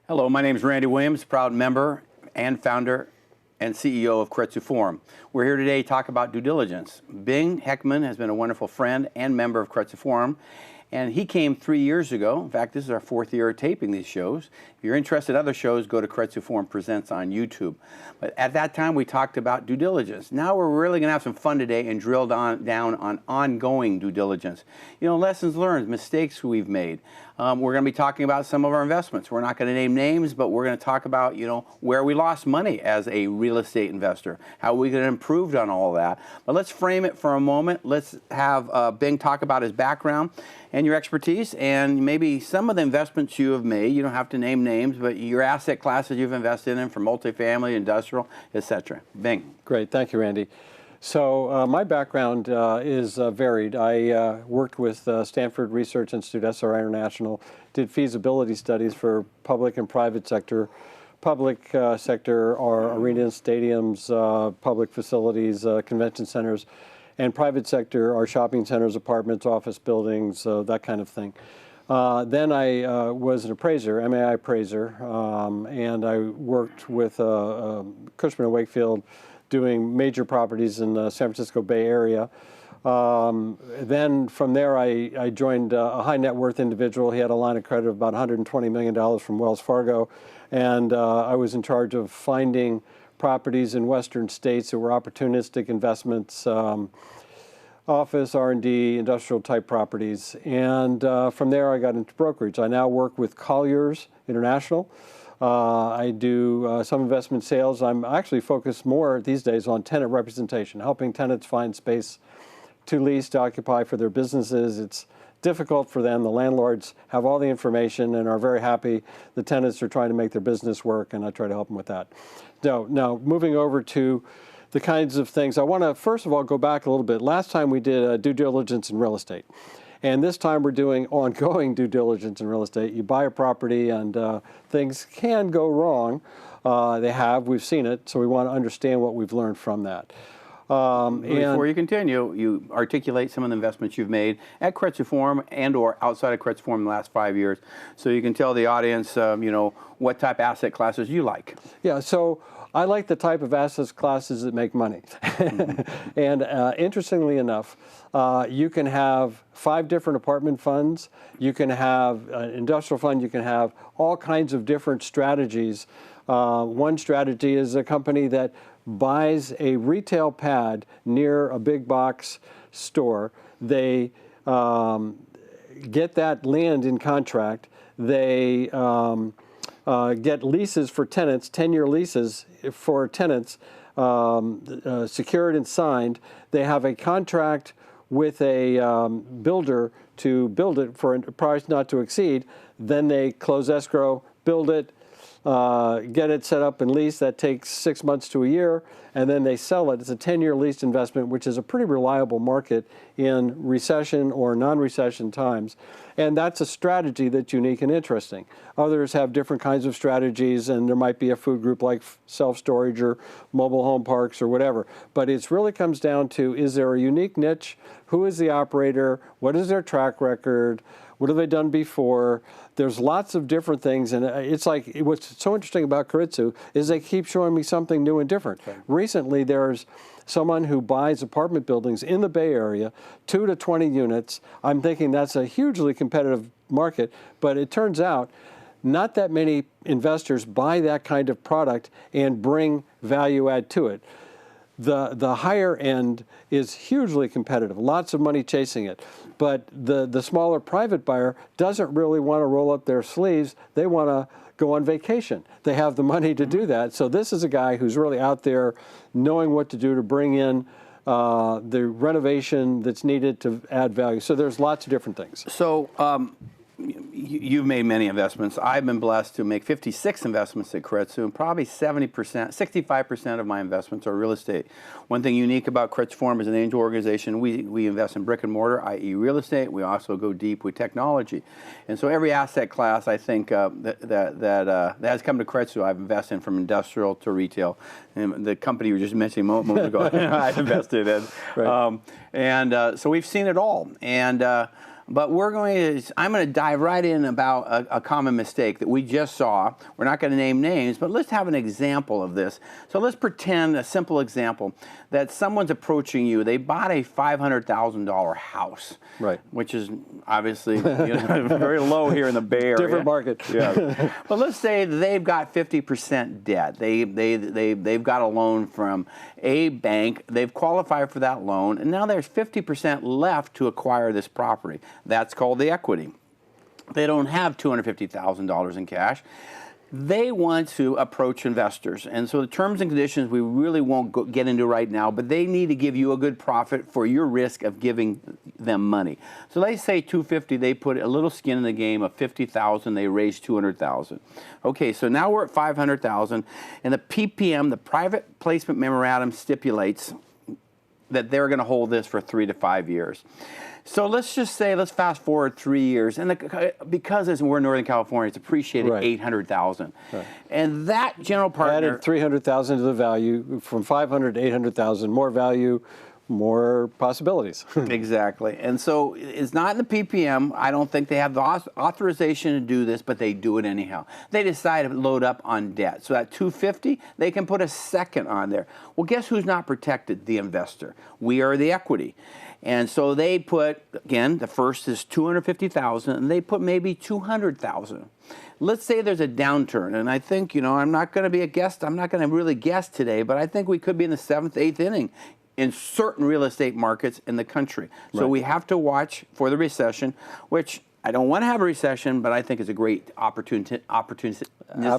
Hello, my name is Randy Williams, proud member and founder and CEO of Keiretsu Forum. We're here today to talk about due diligence. Bing Heckman has been a wonderful friend and member of Keiretsu Forum, and he came 3 years ago. In fact, this is our 4th year of taping these shows. If you're interested in other shows, go to Keiretsu Forum Presents on YouTube. But at that time, we talked about due diligence. Now we're really going to have some fun today and drill down on ongoing due diligence. You know, lessons learned, mistakes we've made. We're going to be talking about some of our investments. We're not going to name names, but we're going to talk about, you know, where we lost money as a real estate investor, how we could have improved on all that. But let's frame it for a moment. Let's have Bing talk about his background and your expertise and maybe some of the investments you have made. You don't have to name names, but your asset classes you've invested in for multifamily, industrial, etc. Bing. Great, thank you, Randy. So my background is varied. I worked with Stanford Research Institute, SRI International, did feasibility studies for public and private sector. Public sector are arenas, stadiums, public facilities, convention centers, and private sector are shopping centers, apartments, office buildings, that kind of thing. Then I was an appraiser, MAI appraiser, and I worked with Cushman & Wakefield doing major properties in the San Francisco Bay Area. Then from there, I joined a high net worth individual. He had a line of credit of about $120 million from Wells Fargo, and I was in charge of finding properties in western states that were opportunistic investments, office, R&D, industrial type properties. And from there, I got into brokerage. I now work with Colliers International. I do some investment sales. I'm actually focused more these days on tenant representation, helping tenants find space to lease, to occupy for their businesses. It's difficult for them. The landlords have all the information and are very happy. The tenants are trying to make their business work, and I try to help them with that. Now moving over to the kinds of things, I want to first of all go back a little bit. Last time we did due diligence in real estate. And this time we're doing ongoing due diligence in real estate. You buy a property and things can go wrong. They have, we've seen it, so we want to understand what we've learned from that. Before you continue, you articulate some of the investments you've made at Keiretsu Forum and or outside of Keiretsu Forum in the last 5 years, so you can tell the audience, you know, what type of asset classes you like. Yeah, so I like the type of asset classes that make money. And interestingly enough, you can have 5 different apartment funds, you can have an industrial fund, you can have all kinds of different strategies. One strategy is a company that buys a retail pad near a big box store. They get that land in contract. They get leases for tenants, 10-year leases for tenants, secured and signed. They have a contract with a builder to build it for a price not to exceed. Then they close escrow, build it, get it set up and leased. That takes 6 months to a year, and then they sell it. It's a 10-year leased investment, which is a pretty reliable market in recession or non-recession times. And that's a strategy that's unique and interesting. Others have different kinds of strategies, and there might be a food group like self-storage or mobile home parks or whatever. But it really comes down to, is there a unique niche? Who is the operator? What is their track record? What have they done before? There's lots of different things, and it's like, what's so interesting about Keiretsu is they keep showing me something new and different. Okay. Recently, there's someone who buys apartment buildings in the Bay Area, 2 to 20 units. I'm thinking that's a hugely competitive market, but it turns out not that many investors buy that kind of product and bring value add to it. The higher end is hugely competitive, lots of money chasing it. But the smaller private buyer doesn't really want to roll up their sleeves. They want to go on vacation. They have the money to do that. So this is a guy who's really out there knowing what to do to bring in the renovation that's needed to add value. So there's lots of different things. So you've made many investments. I've been blessed to make 56 investments at Keiretsu, and probably 70%, 65% of my investments are real estate. One thing unique about Keiretsu Forum as an angel organization, we invest in brick and mortar, i.e. real estate. We also go deep with technology. And so every asset class, I think, that has come to Keiretsu, I've invested in, from industrial to retail. And the company you were just mentioning a moment ago, I've invested in. Right. So we've seen it all. And But I'm going to dive right in about a common mistake that we just saw. We're not going to name names, but let's have an example of this. So let's pretend, a simple example, that someone's approaching you. They bought a $500,000 house, right, which is obviously very low here in the Bay Area. Different market. Yeah. But let's say they've got 50% debt. They've got a loan from a bank. They've qualified for that loan, and now there's 50% left to acquire this property. That's called the equity. They don't have $250,000 in cash. They want to approach investors. And so the terms and conditions we really won't get into right now, but they need to give you a good profit for your risk of giving them money. So they say $250,000, they put a little skin in the game of $50,000, they raise $200,000. Okay, so now we're at $500,000, and the PPM, the private placement memorandum, stipulates that they're going to hold this for 3 to 5 years. So let's just say, let's fast forward 3 years, and because we're in Northern California, it's appreciated $800,000, and that general partner added $300,000 to the value, from $500,000 to $800,000. More value, more possibilities. Exactly, and so it's not in the PPM. I don't think they have the authorization to do this, but they do it anyhow. They decide to load up on debt. So at $250,000, they can put a second on there. Well, guess who's not protected? The investor. We are the equity. And so they put, again, the first is $250,000, and they put maybe $200,000. Let's say there's a downturn, and I think, I'm not going to be a guest. I'm not going to really guess today, but I think we could be in the 7th, 8th inning in certain real estate markets in the country. So we have to watch for the recession, which I don't want to have a recession, but I think it's a great opportunistic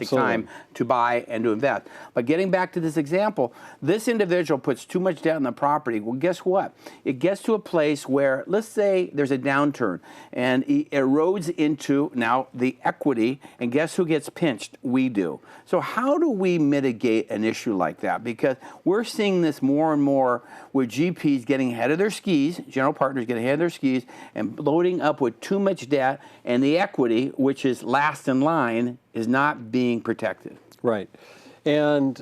time to buy and to invest. But getting back to this example, this individual puts too much debt on the property. Well, guess what? It gets to a place where, let's say there's a downturn, and it erodes into now the equity, and guess who gets pinched? We do. So how do we mitigate an issue like that? Because we're seeing this more and more with GPs getting ahead of their skis, general partners getting ahead of their skis, and loading up with too much debt, and the equity, which is last in line, is not being protected. Right. And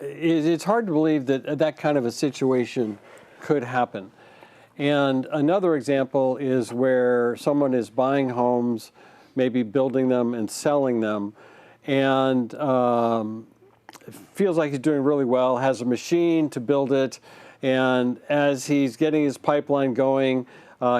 it's hard to believe that that kind of a situation could happen. And another example is where someone is buying homes, maybe building them and selling them, and feels like he's doing really well, has a machine to build it, and as he's getting his pipeline going,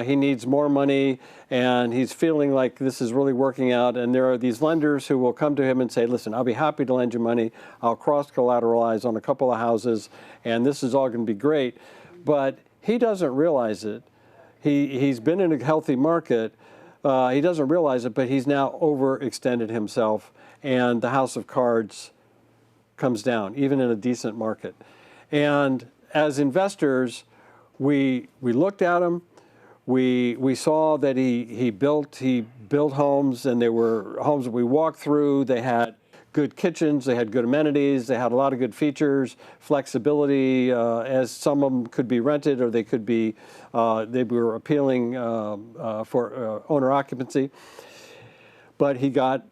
he needs more money, and he's feeling like this is really working out, and there are these lenders who will come to him and say, listen, I'll be happy to lend you money, I'll cross-collateralize on a couple of houses, and this is all going to be great. But he doesn't realize it. He's been in a healthy market, he doesn't realize it, but he's now overextended himself, and the house of cards comes down, even in a decent market. And as investors, we looked at him. We saw that he built homes, and they were homes that we walked through. They had good kitchens, they had good amenities, they had a lot of good features, flexibility, as some of them could be rented or they could be, they were appealing for owner occupancy. But he got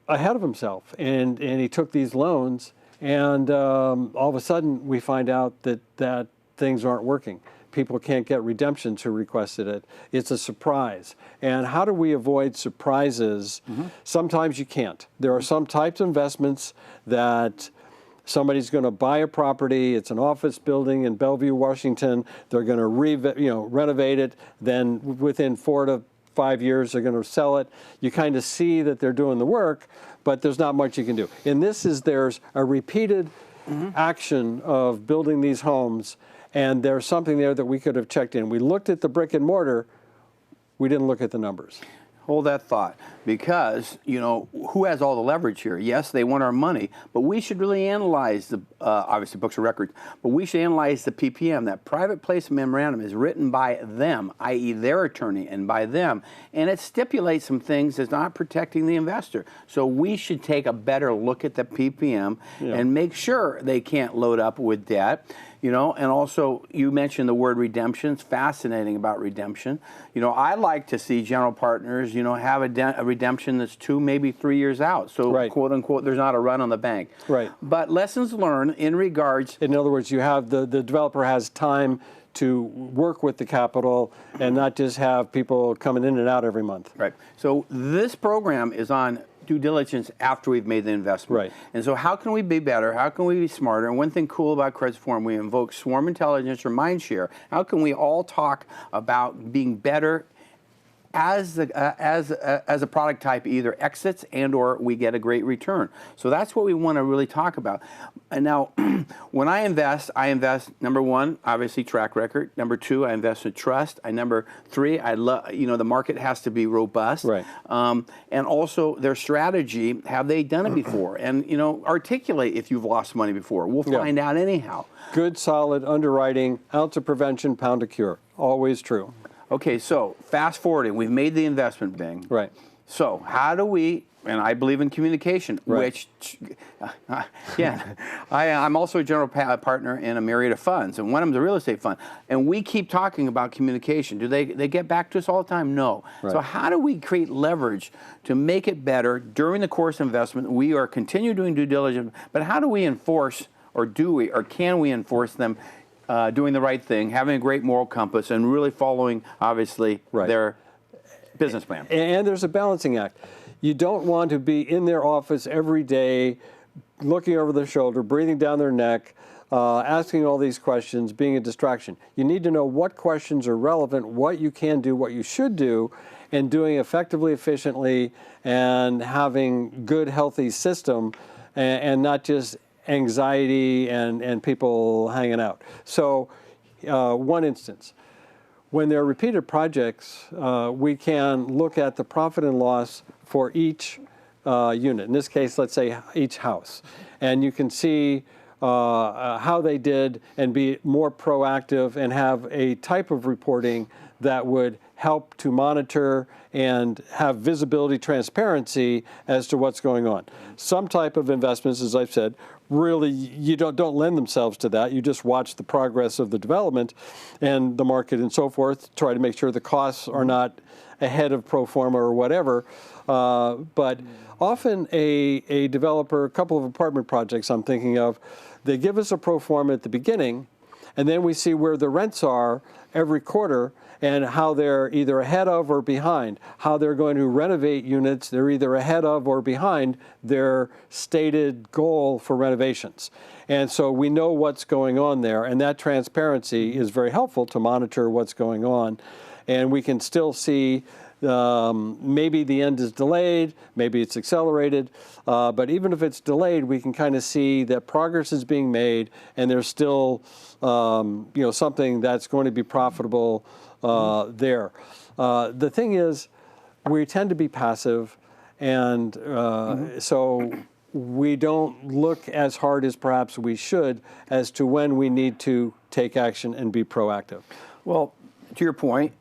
ahead of himself, and he took these loans, and all of a sudden we find out that things aren't working. People can't get redemptions who requested it. It's a surprise. And how do we avoid surprises? Sometimes you can't. There are some types of investments that somebody's going to buy a property. It's an office building in Bellevue, Washington. They're going to renovate it. Then within 4 to 5 years, they're going to sell it. You kind of see that they're doing the work, but there's not much you can do. And there's a repeated action of building these homes, and there's something there that we could have checked in. We looked at the brick and mortar, we didn't look at the numbers. Hold that thought, because, who has all the leverage here? Yes, they want our money, but we should really analyze the, obviously books of records, but we should analyze the PPM. That private placement memorandum is written by them, i.e. their attorney, and by them, and it stipulates some things that's not protecting the investor. So we should take a better look at the PPM and make sure they can't load up with debt. And also you mentioned the word redemption. It's fascinating about redemption. I like to see general partners, have a redemption that's 2, maybe 3 years out. So quote unquote, there's not a run on the bank. Right. But lessons learned in regards. In other words, you have the developer has time to work with the capital and not just have people coming in and out every month. Right. So this program is on due diligence after we've made the investment. Right. And so how can we be better? How can we be smarter? And one thing cool about Keiretsu Forum, we invoke swarm intelligence or mind share. How can we all talk about being better as a product type either exits and or we get a great return? So that's what we want to really talk about. And now, when I invest, number one, obviously track record. Number two, I invest in trust. Number three, I love, the market has to be robust. Right. And also their strategy, have they done it before? And, articulate if you've lost money before. We'll find out anyhow. Good, solid underwriting, ounce of prevention, pound of cure. Always true. Okay, so fast forwarding, we've made the investment, Bing. Right. So how do we, and I believe in communication, right. I'm also a general partner in a myriad of funds, and one of them is a real estate fund. And we keep talking about communication. Do they get back to us all the time? No. Right. So how do we create leverage to make it better during the course of investment? We are continue doing due diligence, but how do we enforce, or can we enforce them doing the right thing, having a great moral compass, and really following, obviously, their business plan? And there's a balancing act. You don't want to be in their office every day, looking over their shoulder, breathing down their neck, asking all these questions, being a distraction. You need to know what questions are relevant, what you can do, what you should do, and doing effectively, efficiently, and having good, healthy system, and not just anxiety and people hanging out. So one instance, when there are repeated projects, we can look at the profit and loss for each unit. In this case, let's say each house. And you can see how they did and be more proactive and have a type of reporting that would help to monitor and have visibility, transparency as to what's going on. Some type of investments, as I've said, really you don't lend themselves to that. You just watch the progress of the development and the market and so forth, try to make sure the costs are not ahead of pro forma or whatever. But often a developer, a couple of apartment projects I'm thinking of, they give us a pro forma at the beginning, and then we see where the rents are every quarter and how they're either ahead of or behind, how they're going to renovate units. They're either ahead of or behind their stated goal for renovations. And so we know what's going on there, and that transparency is very helpful to monitor what's going on. And we can still see maybe the end is delayed, maybe it's accelerated, but even if it's delayed, we can kind of see that progress is being made, and there's still something that's going to be profitable there. The thing is, we tend to be passive, and so we don't look as hard as perhaps we should as to when we need to take action and be proactive. Well, to your point,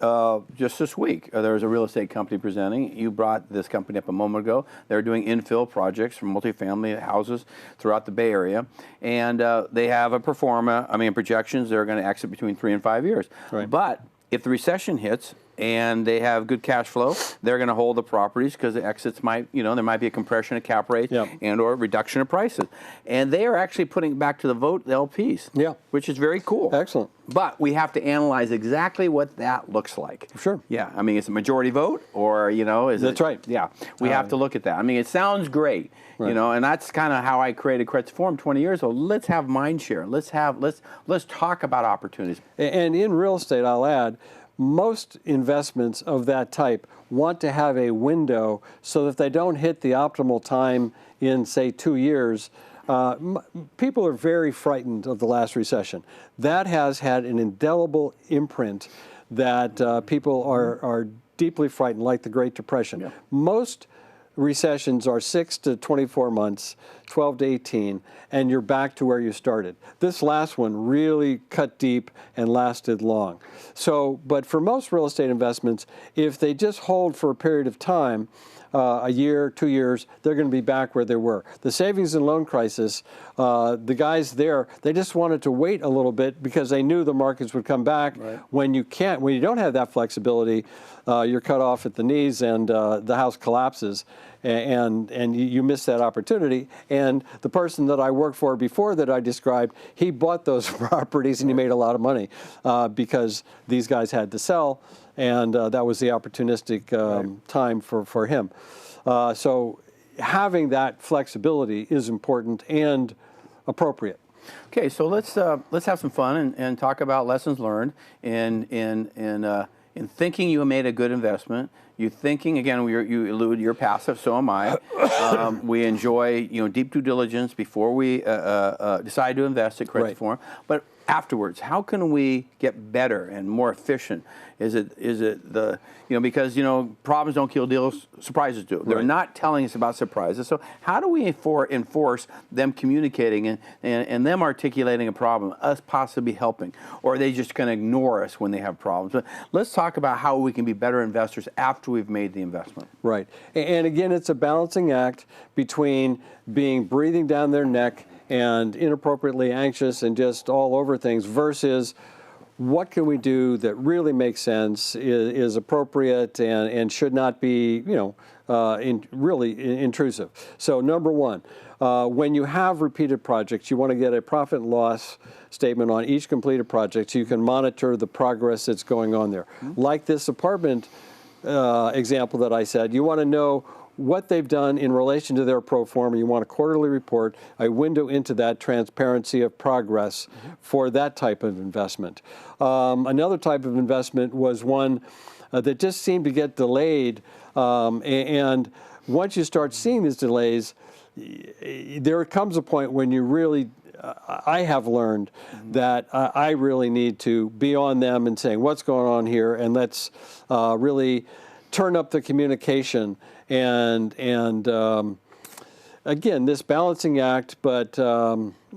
just this week, there was a real estate company presenting. You brought this company up a moment ago. They're doing infill projects for multifamily houses throughout the Bay Area. And they have a projections, they're going to exit between 3 and 5 years. Right. But if the recession hits and they have good cash flow, they're going to hold the properties because the exits might, there might be a compression of cap rates and or reduction of prices. And they are actually putting it back to the vote, the LPs, which is very cool. Excellent. But we have to analyze exactly what that looks like. Sure. Yeah. I mean, it's a majority vote or, is That's right. Yeah. We have to look at that. I mean, it sounds great, and that's kind of how I created Keiretsu Forum 20 years ago. Let's have mind share. Let's talk about opportunities. And in real estate, I'll add, most investments of that type want to have a window so that they don't hit the optimal time in, say, 2 years. People are very frightened of the last recession. That has had an indelible imprint that people are deeply frightened, like the Great Depression. Yeah. Most recessions are 6 to 24 months, 12 to 18, and you're back to where you started. This last one really cut deep and lasted long. So, but for most real estate investments, if they just hold for a period of time, a year, 2 years, they're going to be back where they were. The savings and loan crisis, the guys there, they just wanted to wait a little bit because they knew the markets would come back. Right. When you don't have that flexibility, you're cut off at the knees and the house collapses. and you miss that opportunity. And the person that I worked for before that I described, he bought those properties and he made a lot of money because these guys had to sell, and that was the opportunistic time for him. So having that flexibility is important and appropriate. Okay, so let's have some fun and talk about lessons learned in thinking you made a good investment. You thinking again, you allude you're passive, so am I. We enjoy deep due diligence before we decide to invest at Keiretsu Forum, but afterwards, how can we get better and more efficient? Is it the because problems don't kill deals, surprises do. They're not telling us about surprises. So how do we enforce them communicating and them articulating a problem, us possibly helping, or are they just going to ignore us when they have problems? But let's talk about how we can be better investors after we've made the investment. Right, and again, it's a balancing act between breathing down their neck and inappropriately anxious and just all over things versus what can we do that really makes sense, is appropriate, and should not be, really intrusive. So number one, when you have repeated projects, you want to get a profit and loss statement on each completed project so you can monitor the progress that's going on there. Like this apartment example that I said, you want to know what they've done in relation to their pro forma. You want a quarterly report, a window into that transparency of progress for that type of investment. Another type of investment was one that just seemed to get delayed, and once you start seeing these delays, there comes a point when you really, I have learned that I really need to be on them and saying, what's going on here, and let's really turn up the communication. And again, this balancing act, but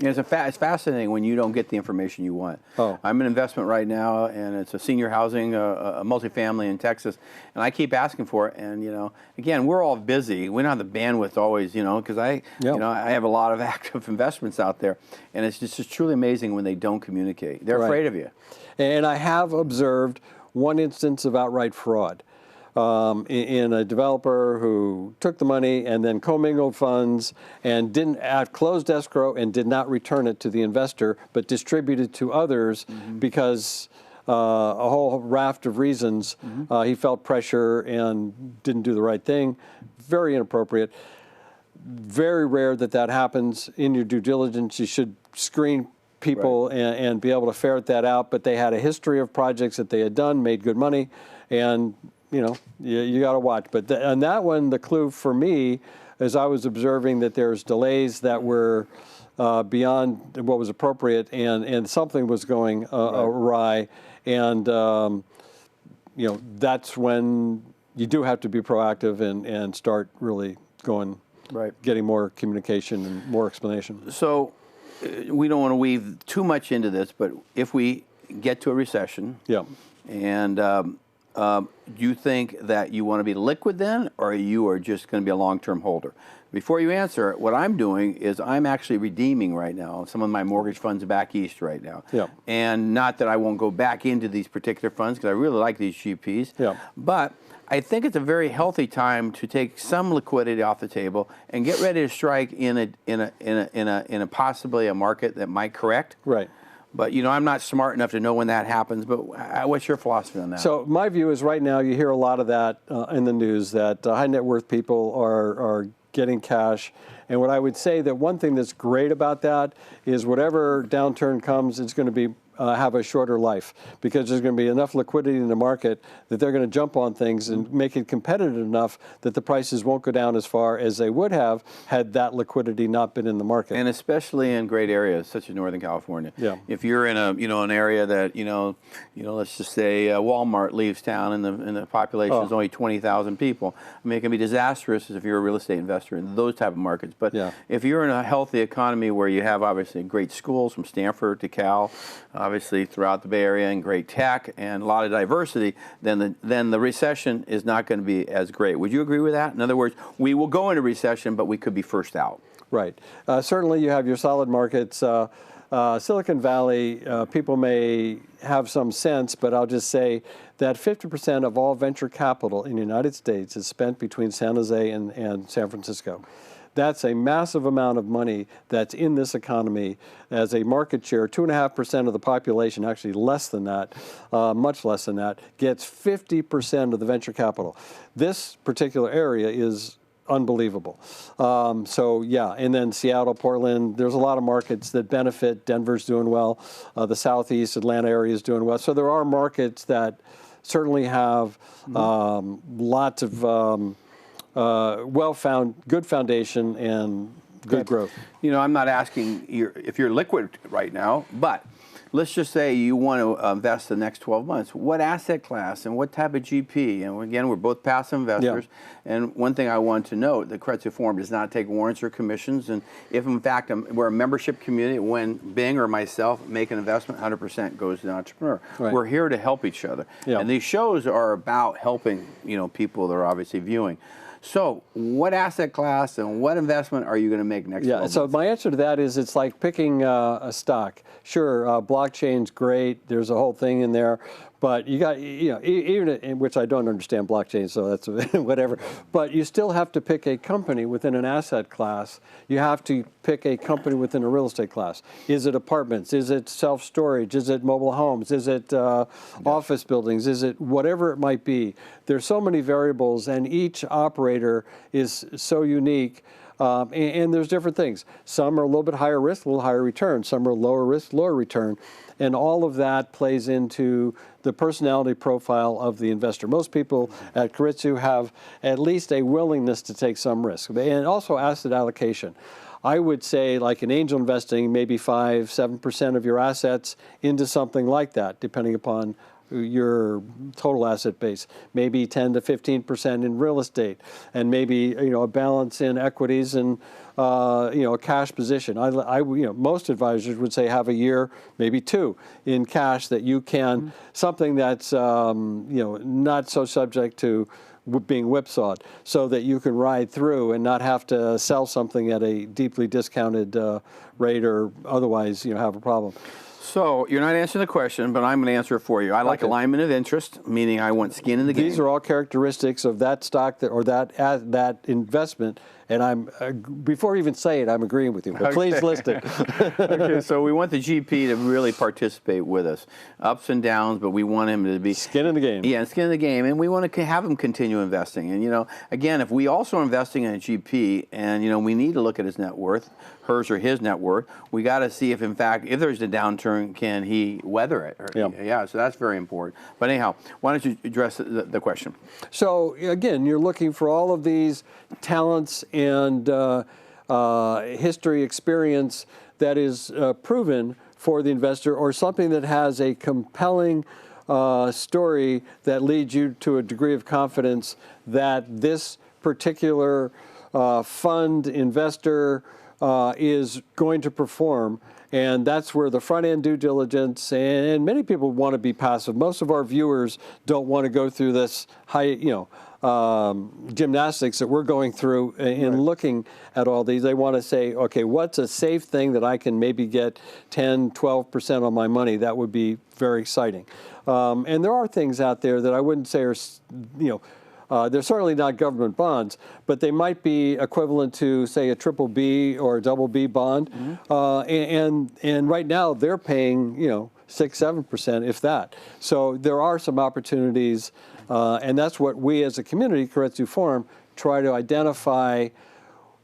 it's fascinating when you don't get the information you want. I'm in investment right now, and it's a senior housing, a multifamily in Texas, and I keep asking for it. And again, we're all busy. We don't have the bandwidth always, because I have a lot of active investments out there, and it's just truly amazing when they don't communicate. They're afraid of you. And I have observed one instance of outright fraud. In a developer who took the money and then commingled funds and didn't closed escrow and did not return it to the investor, but distributed to others because a whole raft of reasons. He felt pressure and didn't do the right thing. Very inappropriate. Very rare that happens in your due diligence. You should screen people and be able to ferret that out, but they had a history of projects that they had done, made good money, and you got to watch. But on that one, the clue for me is I was observing that there's delays that were beyond what was appropriate, and something was going awry, and that's when you do have to be proactive and start really going, getting more communication and more explanation. So we don't want to weave too much into this, but if we get to a recession, and do you think that you want to be liquid then, or you are just going to be a long-term holder? Before you answer, what I'm doing is I'm actually redeeming right now some of my mortgage funds back east right now. And not that I won't go back into these particular funds because I really like these GPs. But I think it's a very healthy time to take some liquidity off the table and get ready to strike in a possibly a market that might correct. But I'm not smart enough to know when that happens. But what's your philosophy on that? So my view is right now you hear a lot of that in the news, that high net worth people are getting cash. And what I would say, that one thing that's great about that is whatever downturn comes, it's going to be have a shorter life, because there's going to be enough liquidity in the market that they're going to jump on things and make it competitive enough that the prices won't go down as far as they would have had that liquidity not been in the market. And especially in great areas such as Northern California. If you're in a an area that let's just say Walmart leaves town and the population is only 20,000 people. I mean, it can be disastrous if you're a real estate investor in those type of markets. But if you're in a healthy economy where you have obviously great schools from Stanford to Cal, obviously throughout the Bay Area, and great tech and a lot of diversity, then the recession is not going to be as great. Would you agree with that? In other words, we will go into recession, but we could be first out. Certainly you have your solid markets. Silicon Valley, people may have some sense, but I'll just say that 50% of all venture capital in the United States is spent between San Jose and San Francisco. That's a massive amount of money that's in this economy as a market share. 2.5% of the population, actually less than that, much less than that, gets 50% of the venture capital. This particular area is unbelievable. So yeah, and then Seattle, Portland, there's a lot of markets that benefit. Denver's doing well. The Southeast Atlanta area is doing well. So there are markets that certainly have lots of good foundation and good growth. You know, I'm not asking if you're liquid right now, but let's just say you want to invest the next 12 months. What asset class and what type of GP? And again, we're both passive investors. Yeah. And one thing I want to note, the Keiretsu Forum does not take warrants or commissions. And if in fact we're a membership community, when Bing or myself make an investment, 100% goes to the entrepreneur. Right. We're here to help each other. Yeah. And these shows are about helping, you know, people that are obviously viewing. So what asset class and what investment are you going to make next 12 months? So my answer to that is it's like picking a stock. Sure, blockchain's great. There's a whole thing in there. But you got, you know, even in which I don't understand blockchain, so that's whatever. But you still have to pick a company within an asset class. You have to pick a company within a real estate class. Is it apartments? Is it self-storage? Is it mobile homes? Is it office buildings? Is it whatever it might be? There's so many variables, and each operator is so unique. And there's different things. Some are a little bit higher risk, a little higher return. Some are lower risk, lower return. And all of that plays into the personality profile of the investor. Most people at Keiretsu have at least a willingness to take some risk. And also asset allocation. I would say, like in angel investing, maybe 5-7% of your assets into something like that, depending upon your total asset base, maybe 10 to 15% in real estate, and maybe a balance in equities and a cash position. Most advisors would say have a year, maybe 2, in cash that you can something that's not so subject to being whipsawed, so that you can ride through and not have to sell something at a deeply discounted rate or otherwise have a problem. So you're not answering the question, but I'm going to answer it for you. I like alignment of interest, meaning I want skin in the game. These are all characteristics of that stock or that investment. And before you even say it, I'm agreeing with you. But please list it. Okay, so we want the GP to really participate with us, ups and downs, but we want him to be skin in the game. Yeah, skin in the game, and we want to have him continue investing. And again, if we also are investing in a GP, and we need to look at his net worth, hers or his net worth, we got to see if, in fact, if there's a downturn, can he weather it? Yeah, so that's very important. But anyhow, why don't you address the question? So again, you're looking for all of these talents and history, experience that is proven for the investor, or something that has a compelling story that leads you to a degree of confidence that this particular fund investor is going to perform. And that's where the front-end due diligence, and many people want to be passive. Most of our viewers don't want to go through this high, gymnastics that we're going through in looking at all these. They want to say, okay, what's a safe thing that I can maybe get 10, 12% on my money? That would be very exciting. And there are things out there that I wouldn't say are, they're certainly not government bonds, but they might be equivalent to, say, a triple B or a double B bond. And right now they're paying, 6-7%, if that. So there are some opportunities, and that's what we as a community, Keiretsu Forum, try to identify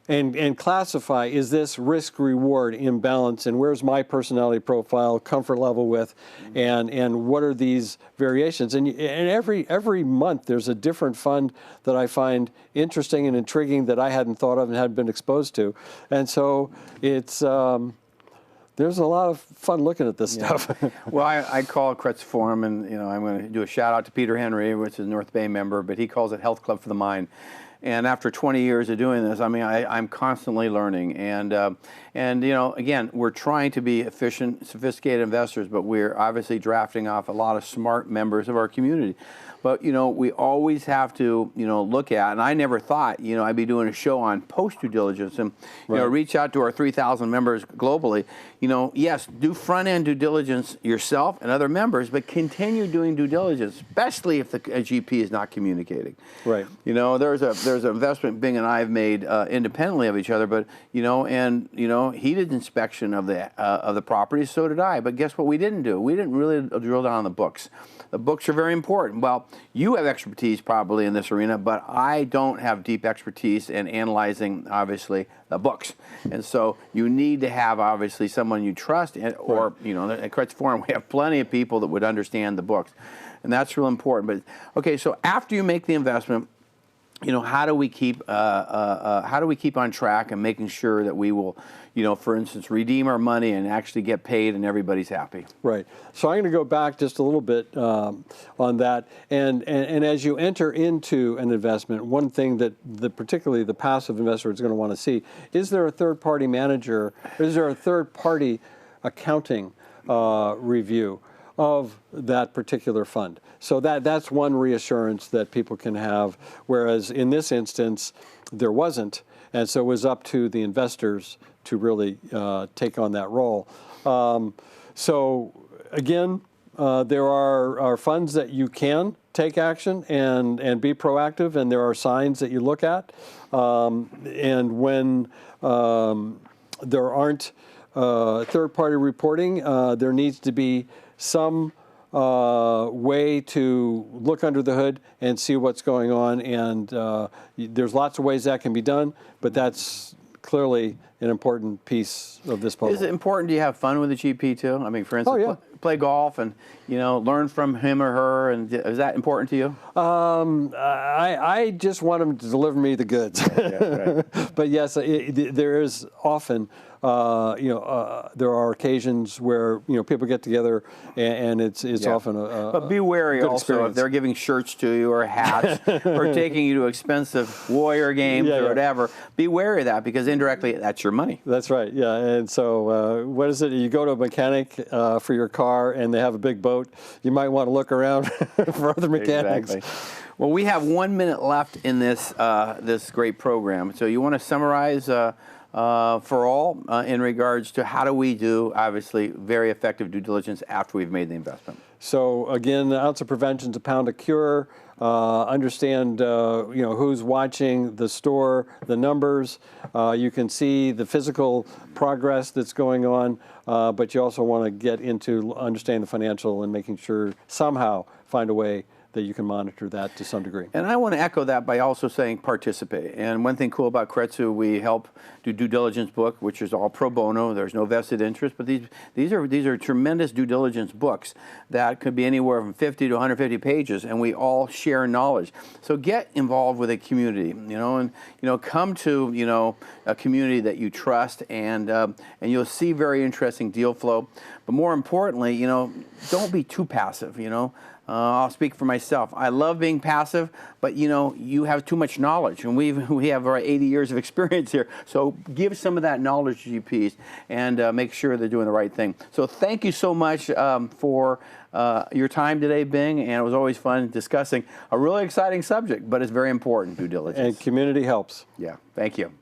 and classify. Is this risk-reward imbalance, and where's my personality profile, comfort level with, and what are these variations? And every month there's a different fund that I find interesting and intriguing that I hadn't thought of and hadn't been exposed to. And so it's there's a lot of fun looking at this stuff. Well, I call Keiretsu Forum, and I'm going to do a shout out to Peter Henry, which is a North Bay member, but he calls it Health Club for the Mind. And after 20 years of doing this, I mean, I'm constantly learning. And you know, again, we're trying to be efficient, sophisticated investors, but we're obviously drafting off a lot of smart members of our community. But, you know, we always have to, you know, look at, and I never thought, you know, I'd be doing a show on post-due diligence and, you know, reach out to our 3,000 members globally. You know, yes, do front-end due diligence yourself and other members, but continue doing due diligence, especially if the GP is not communicating. Right. You know, there's an investment Bing and I have made independently of each other, but, you know, and, you know, he did inspection of the property, so did I. But guess what we didn't do? We didn't really drill down on the books. The books are very important. Well, you have expertise probably in this arena, but I don't have deep expertise in analyzing, obviously, the books. And so you need to have, obviously, someone you trust, or, you know, at Keiretsu Forum, we have plenty of people that would understand the books. And that's real important. But, okay, so after you make the investment, you know, how do we keep on track and making sure that we will, you know, for instance, redeem our money and actually get paid and everybody's happy? Right. So I'm going to go back just a little bit on that. And as you enter into an investment, one thing that particularly the passive investor is going to want to see, is there a third-party manager, is there a third-party accounting review of that particular fund? So that's one reassurance that people can have, whereas in this instance, there wasn't, and so it was up to the investors to really take on that role. So again, there are funds that you can take action and be proactive, and there are signs that you look at. And when there aren't third-party reporting, there needs to be some way to look under the hood and see what's going on. And there's lots of ways that can be done, but that's clearly an important piece of this puzzle. Is it important you have fun with the GP too? I mean, for instance, play golf and, you know, learn from him or her, and is that important to you? I just want him to deliver me the goods. Right. But yes, there is often, you know, there are occasions where, you know, people get together and it's often a But be wary also experience. if they're giving shirts to you or hats or taking you to expensive warrior games or whatever. Be wary of that, because indirectly that's your money. That's right, yeah. And so what is it? You go to a mechanic for your car and they have a big boat. You might want to look around for other mechanics. Exactly. Well, we have 1 minute left in this this great program. So you want to summarize for all in regards to how do we do, obviously, very effective due diligence after we've made the investment? So again, an ounce of prevention is a pound of cure. Understand, you know, who's watching the store, the numbers. You can see the physical progress that's going on, but you also want to get into understanding the financial and making sure somehow find a way that you can monitor that to some degree. And I want to echo that by also saying participate. And one thing cool about Keiretsu, we help do due diligence book, which is all pro bono. There's no vested interest, but these are tremendous due diligence books that could be anywhere from 50 to 150 pages, and we all share knowledge. So get involved with a community, you know, and come to, you know, a community that you trust, and you'll see very interesting deal flow. But more importantly, you know, don't be too passive, you know. I'll speak for myself. I love being passive, but you know, you have too much knowledge, and we have our 80 years of experience here. So give some of that knowledge to GPs and make sure they're doing the right thing. So thank you so much for your time today, Bing, and it was always fun discussing a really exciting subject, but it's very important, due diligence. And community helps. Yeah, thank you.